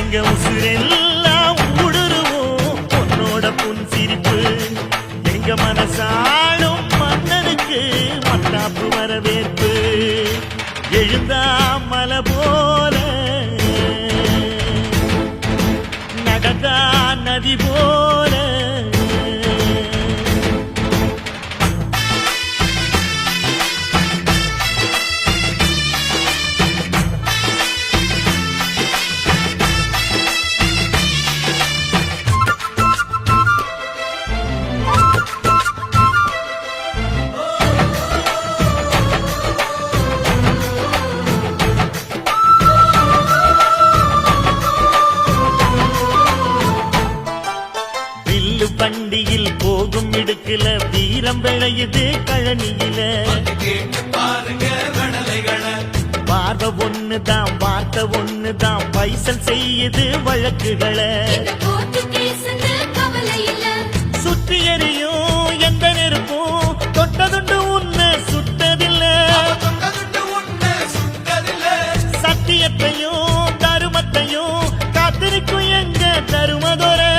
எங்க உசுரெல்லாம் ஊடுருவோம் உன்னோட புன் சிரிப்பு எங்க மனசாடும் மன்னனுக்கு மத்தாப்பு வரவேற்பு எழுந்தா மலை போல நடந்தா நதி போல வண்டியில் போகும் இடுக்குல வீரம் விளையுது கழனியில பார்வை ஒண்ணுதான் வார்த்தை ஒண்ணுதான் பைசல் செய்யுது வழக்குகளை சுற்றி எறியும் எந்த நெருப்பும் தொட்டதுண்டு உன்னை சுட்டதில்லை சத்தியத்தையும் தருமத்தையும் காத்திருக்கும் எங்க தருமதொரை